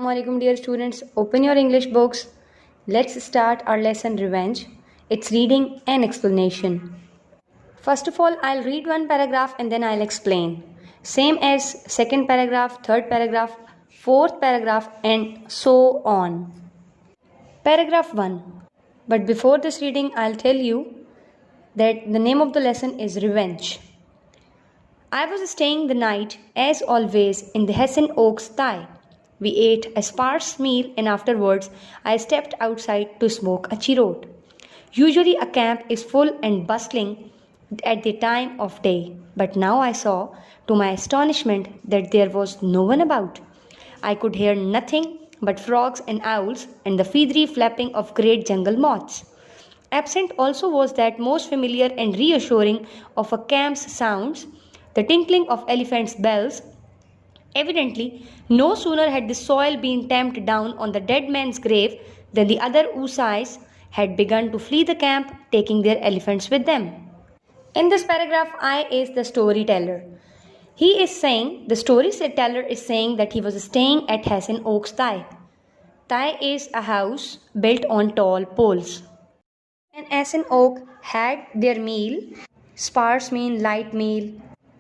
Assalamualaikum dear students. Open your English books. Let's start our lesson Revenge. It's reading and explanation. First of all, I'll read one paragraph and then I'll explain. Same as second paragraph, third paragraph, fourth paragraph and so on. Paragraph 1. But before this reading, I'll tell you that the name of the lesson is Revenge. I was staying the night, as always, in the Hessian Oaks Thai. We ate a sparse meal and afterwards I stepped outside to smoke a cheroot. Usually a camp is full and bustling at the time of day, but now I saw, to my astonishment, that there was no one about. I could hear nothing but frogs and owls and the feathery flapping of great jungle moths. Absent also was that most familiar and reassuring of a camp's sounds, the tinkling of elephants' bells. Evidently, no sooner had the soil been tamped down on the dead man's grave than the other Usais had begun to flee the camp, taking their elephants with them. In this paragraph, I is the storyteller. The storyteller is saying that he was staying at Hessian Oaks Thai. Thai is a house built on tall poles. An Hessian oak had their meal, sparse meal, light meal,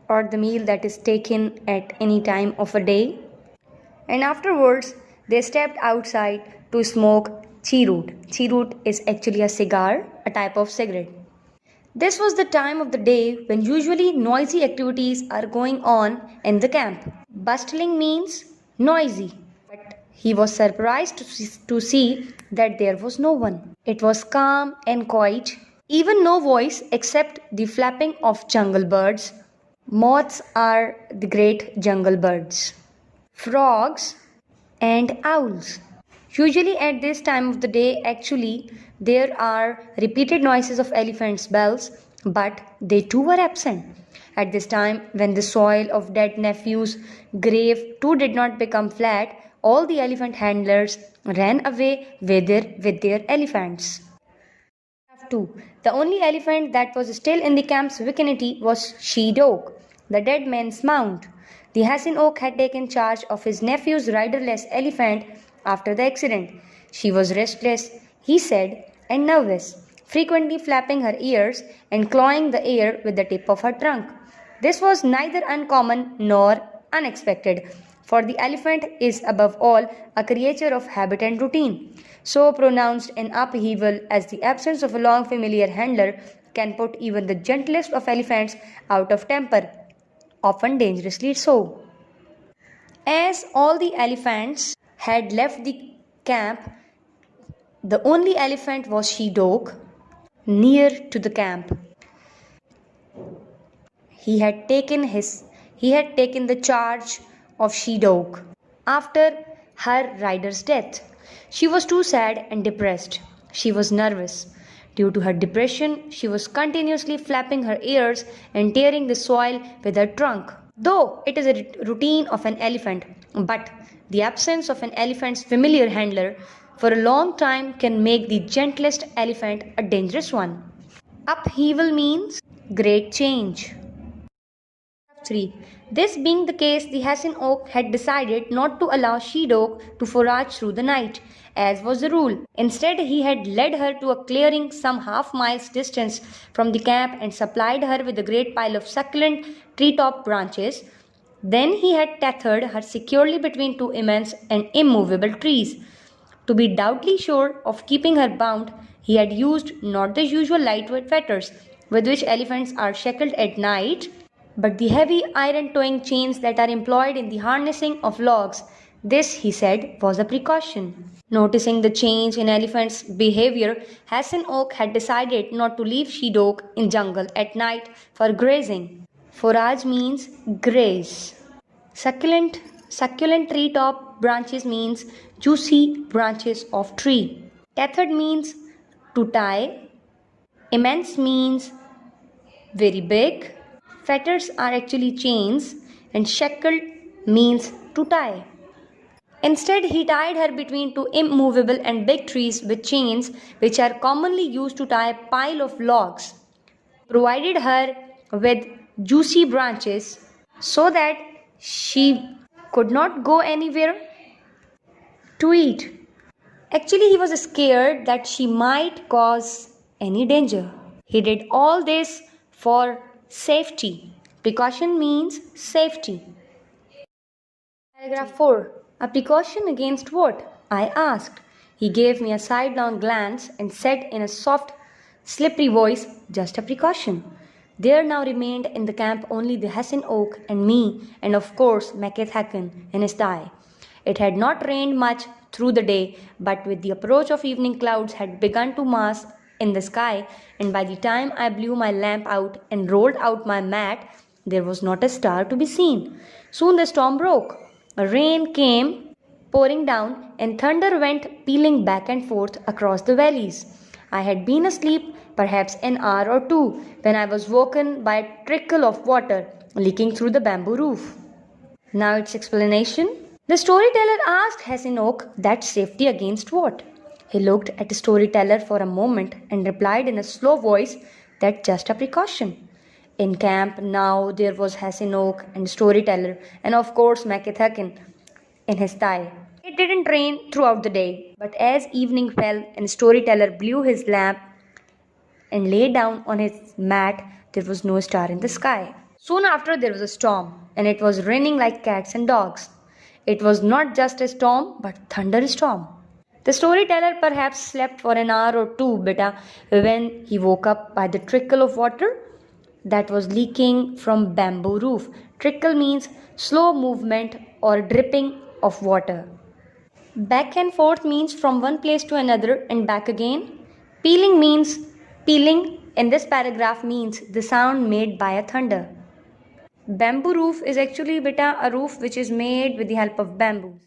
or the meal that is taken at any time of a day, and afterwards they stepped outside to smoke cheroot. Cheroot is actually a cigar, a type of cigarette. This was the time of the day when usually noisy activities are going on in the camp. Bustling means noisy, but he was surprised to see that there was no one. It was calm and quiet, even no voice except the flapping of jungle birds. Moths are the great jungle birds. Frogs and owls. Usually at this time of the day, actually, there are repeated noises of elephants' bells, but they too were absent. At this time, when the soil of dead nephew's grave too did not become flat, all the elephant handlers ran away with their elephants. 2. The only elephant that was still in the camp's vicinity was she-dog, the dead man's mount. The Hessian Oak had taken charge of his nephew's riderless elephant after the accident. She was restless, he said, and nervous, frequently flapping her ears and clawing the air with the tip of her trunk. This was neither uncommon nor unexpected, for the elephant is above all a creature of habit and routine. So pronounced an upheaval as the absence of a long familiar handler can put even the gentlest of elephants out of temper, often dangerously so. As all the elephants had left the camp, the only elephant was she-dog near to the camp. He had taken the charge of she-dog after her rider's death. She was too sad and depressed. She was nervous. Due to her depression, she was continuously flapping her ears and tearing the soil with her trunk. Though it is a routine of an elephant, but the absence of an elephant's familiar handler for a long time can make the gentlest elephant a dangerous one. Upheaval means great change. 3. This being the case, the Hessian Oak had decided not to allow she-dog to forage through the night, as was the rule. Instead, he had led her to a clearing some half-miles distance from the camp and supplied her with a great pile of succulent treetop branches. Then he had tethered her securely between two immense and immovable trees. To be doubly sure of keeping her bound, he had used not the usual lightweight fetters with which elephants are shackled at night, but the heavy iron towing chains that are employed in the harnessing of logs. This, he said, was a precaution. Noticing the change in elephants' behavior, Hessian Oak had decided not to leave she-dog in jungle at night for grazing. Forage means graze. Succulent treetop branches means juicy branches of tree. Tethered means to tie. Immense means very big. Fetters are actually chains, and shackled means to tie. Instead, he tied her between two immovable and big trees with chains which are commonly used to tie a pile of logs. Provided her with juicy branches so that she could not go anywhere. to eat. Actually, he was scared that she might cause any danger. He did all this for safety. Precaution means safety. Paragraph 4. A precaution against what? I asked. He gave me a sidelong glance and said in a soft, slippery voice, just a precaution. There now remained in the camp only the Hessian oak and me, and of course Hacken and his tie. It had not rained much through the day, but with the approach of evening clouds had begun to mass in the sky, and by the time I blew my lamp out and rolled out my mat, there was not a star to be seen. Soon the storm broke. Rain came pouring down, and thunder went pealing back and forth across the valleys. I had been asleep perhaps an hour or two when I was woken by a trickle of water leaking through the bamboo roof. Now its explanation. The storyteller asked Hessian Oak that safety against what? He looked at the storyteller for a moment and replied in a slow voice that just a precaution. In camp now there was Hessian Oak and storyteller and of course Hacken in his tie. It didn't rain throughout the day, but as evening fell and storyteller blew his lamp and lay down on his mat, there was no star in the sky. Soon after there was a storm, and it was raining like cats and dogs. It was not just a storm, but thunderstorm. The storyteller perhaps slept for an hour or two, when he woke up by the trickle of water that was leaking from bamboo roof. Trickle means slow movement or dripping of water. Back and forth means from one place to another and back again. Pealing in this paragraph means the sound made by a thunder. Bamboo roof is actually a roof which is made with the help of bamboos.